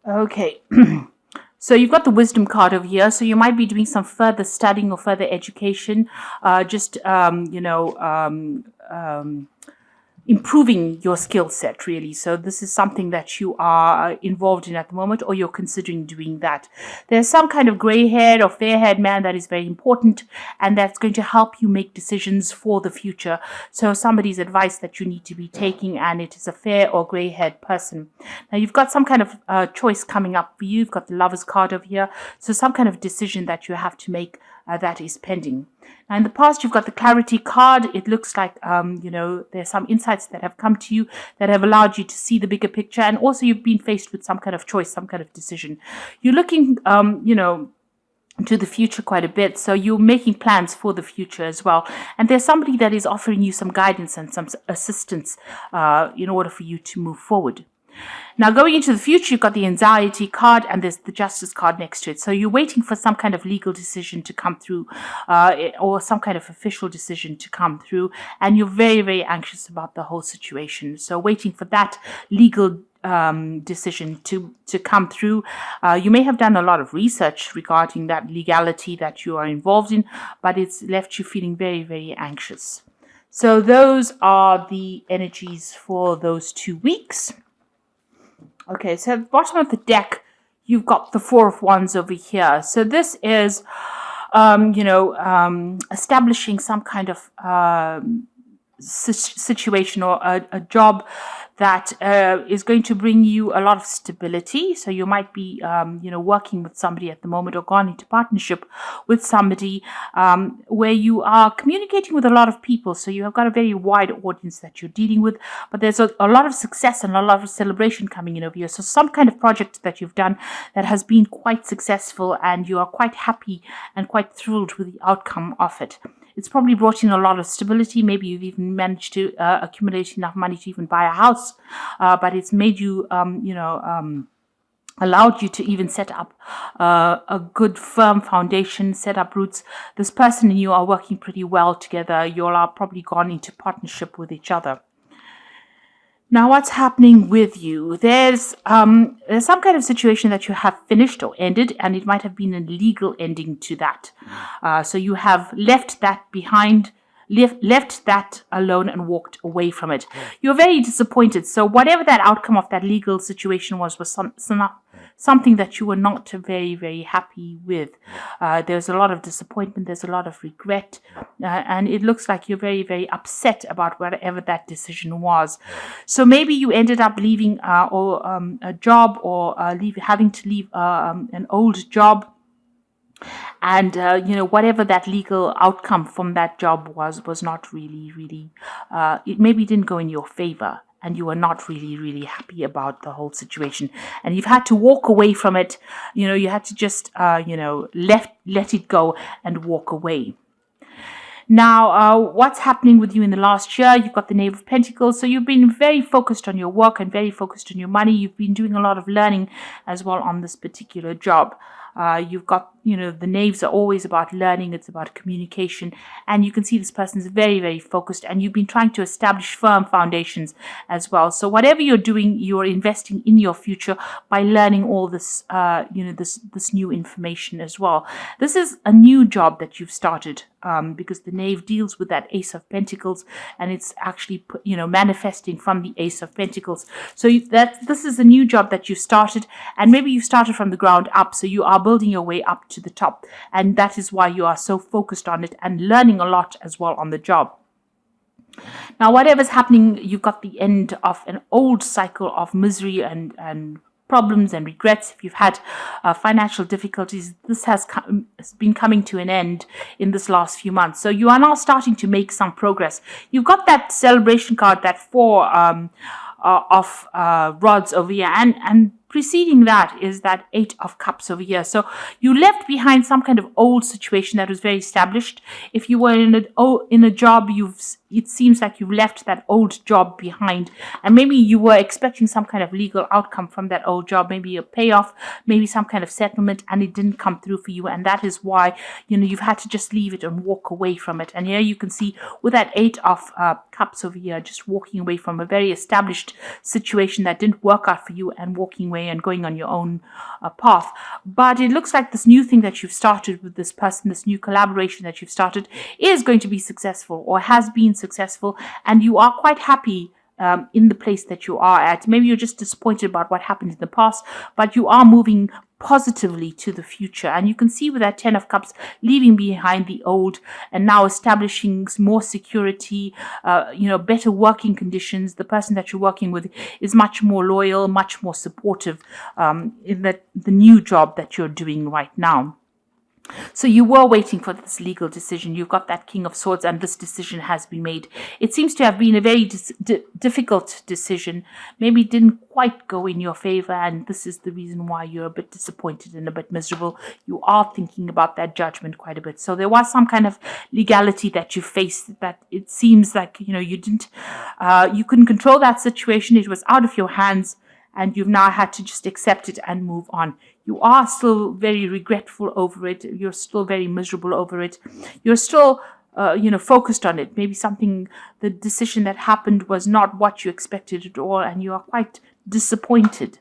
Okay. So you've got the wisdom card over here. So you might be doing some further studying or further education, just, improving your skill set, really. So this is something that you are involved in at the moment, or you're considering doing that. There's some kind of gray-haired or fair-haired man that is very important, and that's going to help you make decisions for the future. So somebody's advice that you need to be taking, and it is a fair or gray-haired person. Now you've got some kind of choice coming up for you. You've got the Lover's card over here. So some kind of decision that you have to make that is pending. Now, in the past, you've got the clarity card. It looks like, there's some insights that have come to you that have allowed you to see the bigger picture. And also you've been faced with some kind of choice, some kind of decision. You're looking, to the future quite a bit. So you're making plans for the future as well. And there's somebody that is offering you some guidance and some assistance in order for you to move forward. Now, going into the future, you've got the anxiety card and there's the justice card next to it. So you're waiting for some kind of legal decision to come through or some kind of official decision to come through. And you're very, very anxious about the whole situation. So waiting for that legal decision to come through. You may have done a lot of research regarding that legality that you are involved in, but it's left you feeling very, very anxious. So those are the energies for those 2 weeks. Okay, so at the bottom of the deck, you've got the Four of Wands over here. So this is, establishing some kind of situation or a job that is going to bring you a lot of stability. So you might be, working with somebody at the moment or gone into partnership with somebody where you are communicating with a lot of people. So you have got a very wide audience that you're dealing with, but there's a lot of success and a lot of celebration coming in over here. So some kind of project that you've done that has been quite successful and you are quite happy and quite thrilled with the outcome of it. It's probably brought in a lot of stability. Maybe you've even managed to accumulate enough money to even buy a house, but it's made you, allowed you to even set up a good firm foundation, set up roots. This person and you are working pretty well together. You all are probably gone into partnership with each other. Now, what's happening with you? There's some kind of situation that you have finished or ended, and it might have been a legal ending to that. So you have left that behind, left that alone and walked away from it. You're very disappointed. So whatever that outcome of that legal situation was something that you were not very, very happy with. There's a lot of disappointment. There's a lot of regret. And it looks like you're very, very upset about whatever that decision was. So maybe you ended up leaving a job or having to leave an old job. And, whatever that legal outcome from that job was not really, it maybe didn't go in your favor. And you are not really happy about the whole situation. And you've had to walk away from it. You had to just, let it go and walk away. Now, what's happening with you in the last year? You've got the Knave of Pentacles. So you've been very focused on your work and very focused on your money. You've been doing a lot of learning as well on this particular job. You've got, the knaves are always about learning. It's about communication. And you can see this person is very, very focused. And you've been trying to establish firm foundations as well. So whatever you're doing, you're investing in your future by learning all this, this new information as well. This is a new job that you've started because the knave deals with that Ace of Pentacles. And it's actually, manifesting from the Ace of Pentacles. So this is a new job that you started. And maybe you started from the ground up. So you are building your way up to the top, and that is why you are so focused on it and learning a lot as well on the job. Now, whatever's happening, you've got the end of an old cycle of misery and problems and regrets. If you've had financial difficulties, this has been coming to an end in this last few months. So you are now starting to make some progress. You've got that celebration card, that Four of Rods over here, and preceding that is that Eight of Cups over here. So you left behind some kind of old situation that was very established. If you were in a job, it seems like you've left that old job behind, and maybe you were expecting some kind of legal outcome from that old job, maybe a payoff, maybe some kind of settlement, and it didn't come through for you, and that is why you've had to just leave it and walk away from it. And here you can see with that Eight of Cups over here, just walking away from a very established situation that didn't work out for you and walking away way and going on your own path. But it looks like this new thing that you've started with this person, this new collaboration that you've started, is going to be successful or has been successful, and you are quite happy in the place that you are at. Maybe you're just disappointed about what happened in the past, but you are moving positively to the future. And you can see with that 10 of Cups, leaving behind the old and now establishing more security, better working conditions. The person that you're working with is much more loyal, much more supportive in the new job that you're doing right now. So you were waiting for this legal decision. You've got that King of Swords, and this decision has been made. It seems to have been a very difficult decision. Maybe it didn't quite go in your favor, and this is the reason why you're a bit disappointed and a bit miserable. You are thinking about that judgment quite a bit. So there was some kind of legality that you faced that it seems like, you couldn't control that situation. It was out of your hands, and you've now had to just accept it and move on. You are still very regretful over it. You're still very miserable over it. You're still, focused on it. Maybe the decision that happened was not what you expected at all, and you are quite disappointed.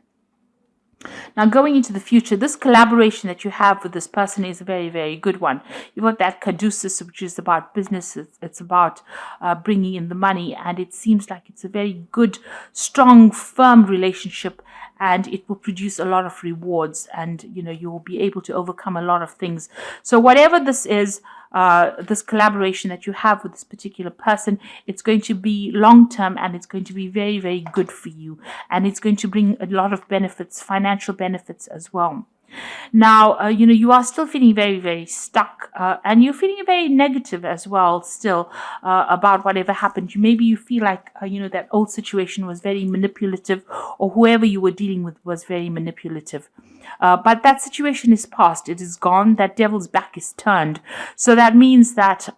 Now, going into the future, this collaboration that you have with this person is a very, very good one. You've got that caduceus, which is about business. It's about bringing in the money. And it seems like it's a very good, strong, firm relationship. And it will produce a lot of rewards. And, you will be able to overcome a lot of things. So whatever this is, this collaboration that you have with this particular person, it's going to be long-term, and it's going to be very, very good for you. And it's going to bring a lot of benefits, financial benefits as well. Now, you are still feeling very, very stuck, and you're feeling very negative as well still about whatever happened. Maybe you feel like, that old situation was very manipulative, or whoever you were dealing with was very manipulative. But that situation is past. It is gone. That devil's back is turned. So that means that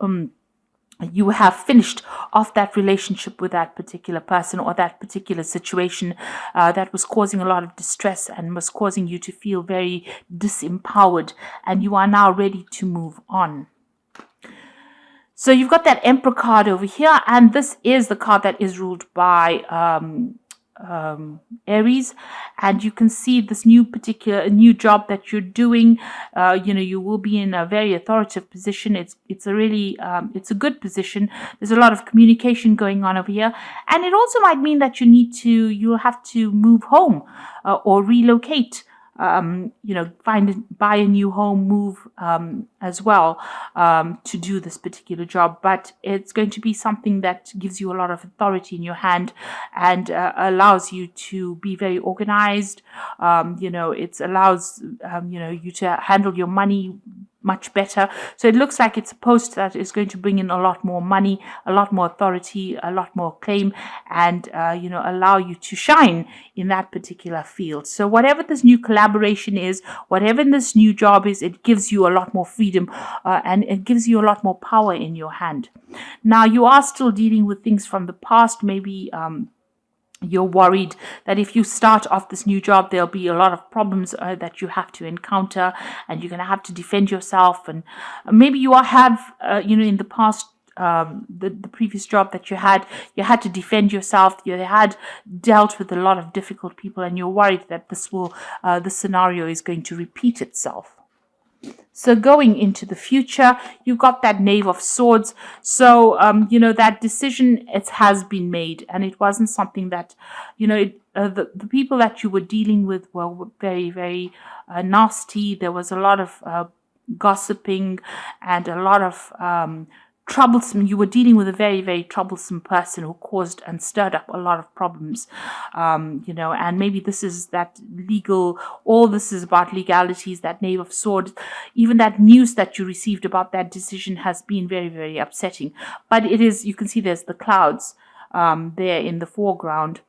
you have finished off that relationship with that particular person or that particular situation that was causing a lot of distress and was causing you to feel very disempowered, and you are now ready to move on. So you've got that Emperor card over here, and this is the card that is ruled by Aries, and you can see this new job that you're doing. You will be in a very authoritative position. It's a good position. There's a lot of communication going on over here, and it also might mean that you'll have to move home or relocate. Buy a new home, move as well to do this particular job. But it's going to be something that gives you a lot of authority in your hand and allows you to be very organized. It allows, you to handle your money much better. So it looks like it's a post that is going to bring in a lot more money, a lot more authority, a lot more claim, and allow you to shine in that particular field. So whatever this new collaboration is, whatever this new job is, it gives you a lot more freedom and it gives you a lot more power in your hand. Now, you are still dealing with things from the past. Maybe you're worried that if you start off this new job, there'll be a lot of problems that you have to encounter, and you're going to have to defend yourself. And maybe you have, in the past, the previous job that you had to defend yourself. You had dealt with a lot of difficult people, and you're worried that this scenario is going to repeat itself. So going into the future, you've got that Knave of Swords. So, that decision, it has been made, and it wasn't something that, the people that you were dealing with were very, very nasty. There was a lot of gossiping and a lot of troublesome. You were dealing with a very, very troublesome person who caused and stirred up a lot of problems, and maybe this is that legal, all this is about legalities, that Knave of Swords. Even that news that you received about that decision has been very, very upsetting. But it is, you can see there's the clouds there in the foreground.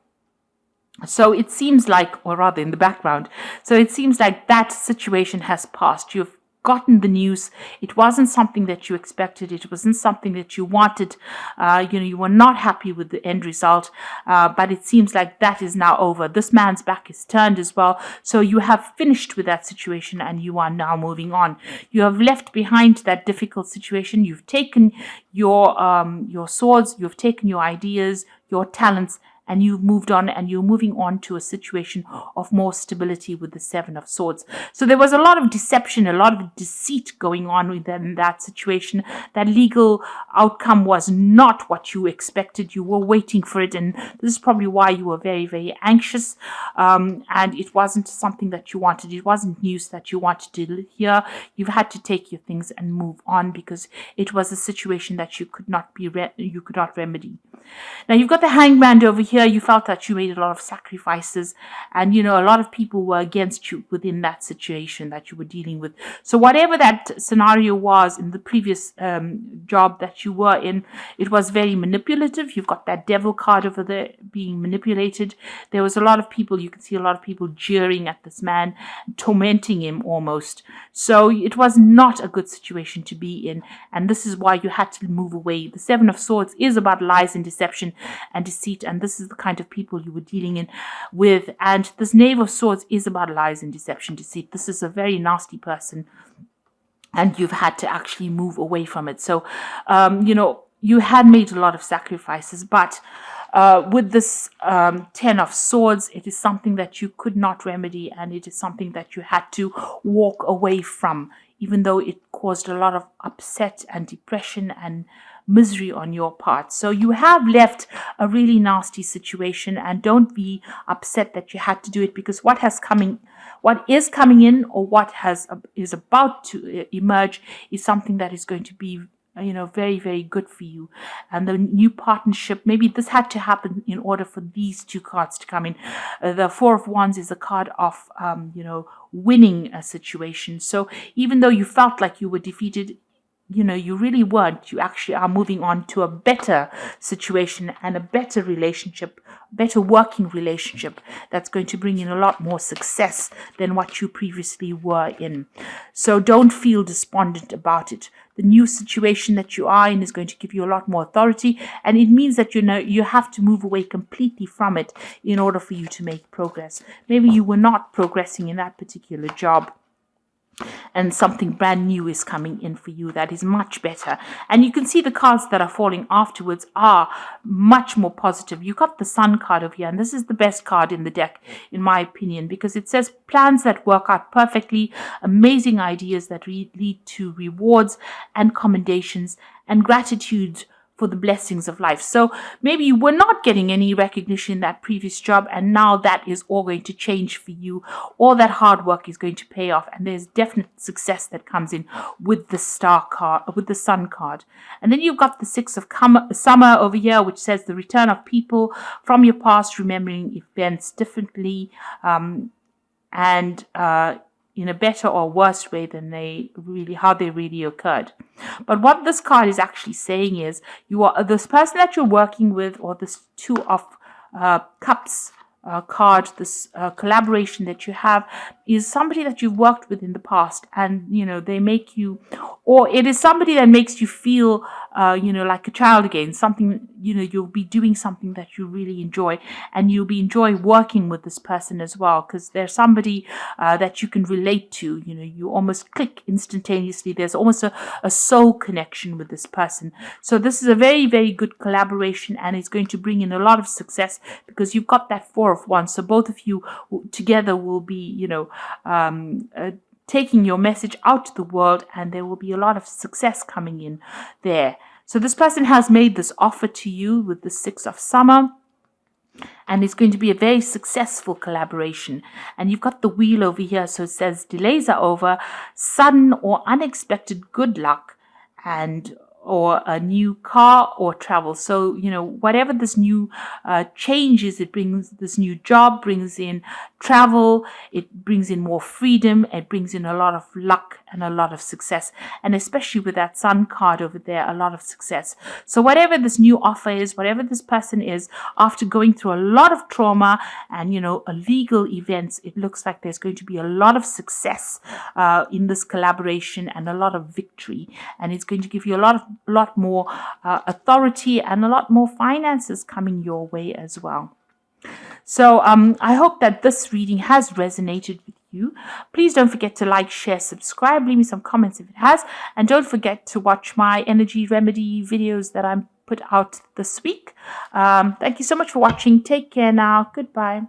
So it seems like, or rather in the background, so it seems like that situation has passed. You've gotten the news. It wasn't something that you expected. It wasn't something that you wanted. You were not happy with the end result, but it seems like that is now over. This man's back is turned as well. So you have finished with that situation, and you are now moving on. You have left behind that difficult situation. You've taken your swords, you've taken your ideas, your talents, and you've moved on, and you're moving on to a situation of more stability with the Seven of Swords. So there was a lot of deception, a lot of deceit going on within that situation. That legal outcome was not what you expected. You were waiting for it, and this is probably why you were very, very anxious, and it wasn't something that you wanted. It wasn't news that you wanted to hear. You've had to take your things and move on because it was a situation that you could not remedy. Now you've got the Hangman over here. You felt that you made a lot of sacrifices, and a lot of people were against you within that situation that you were dealing with. So whatever that scenario was in the previous job that you were in, it was very manipulative. You've got that Devil card over there, being manipulated. There was a lot of people, you can see a lot of people jeering at this man, tormenting him almost. So it was not a good situation to be in, and this is why you had to move away. The Seven of Swords is about lies and deception and deceit, and this is the kind of people you were dealing with. And this Knave of Swords is about lies and deception, deceit. This is a very nasty person, and you've had to actually move away from it. So you had made a lot of sacrifices, but with this Ten of Swords, it is something that you could not remedy, and it is something that you had to walk away from, even though it caused a lot of upset and depression and misery on your part. So you have left a really nasty situation, and don't be upset that you had to do it, because what is coming in, or what is about to emerge, is something that is going to be very, very good for you. And the new partnership, maybe this had to happen in order for these two cards to come in. The Four of Wands is a card of winning a situation. So even though you felt like you were defeated, you really weren't. You actually are moving on to a better situation and a better relationship, better working relationship that's going to bring in a lot more success than what you previously were in. So don't feel despondent about it. The new situation that you are in is going to give you a lot more authority, and it means that you have to move away completely from it in order for you to make progress. Maybe you were not progressing in that particular job, and something brand new is coming in for you that is much better. And you can see the cards that are falling afterwards are much more positive. You got the Sun card over here, and this is the best card in the deck, in my opinion, because it says plans that work out perfectly, amazing ideas that lead to rewards and commendations and gratitude for the blessings of life. So maybe you were not getting any recognition in that previous job, and now that is all going to change for you. All that hard work is going to pay off, and there's definite success that comes in with the Star card, with the Sun card. And then you've got the Six of Summer over here, which says the return of people from your past, remembering events differently, and in a better or worse way than how they really occurred. But what this card is actually saying is, you are this person that you're working with, or this Two of Cups card, this collaboration that you have, is somebody that you've worked with in the past, and they make you, or it is somebody that makes you feel like a child again. Something, you'll be doing something that you really enjoy, and you'll be enjoy working with this person as well, because they're somebody that you can relate to. You almost click instantaneously. There's almost a soul connection with this person. So this is a very, very good collaboration, and it's going to bring in a lot of success, because you've got that Four of Wands. So both of you together will be taking your message out to the world, and there will be a lot of success coming in there. So this person has made this offer to you with the Six of Summer, and it's going to be a very successful collaboration. And you've got the Wheel over here, so it says delays are over, sudden or unexpected good luck, or a new car or travel. So, whatever this new change is, it brings this new job, brings in travel, it brings in more freedom, it brings in a lot of luck and a lot of success. And especially with that Sun card over there, a lot of success. So whatever this new offer is, whatever this person is, after going through a lot of trauma and, illegal events, it looks like there's going to be a lot of success in this collaboration, and a lot of victory. And it's going to give you a lot more authority and a lot more finances coming your way as well. So I hope that this reading has resonated with you. Please don't forget to like, share, subscribe, leave me some comments if it has, and don't forget to watch my energy remedy videos that I'm put out this week. Thank you so much for watching. Take care now. Goodbye.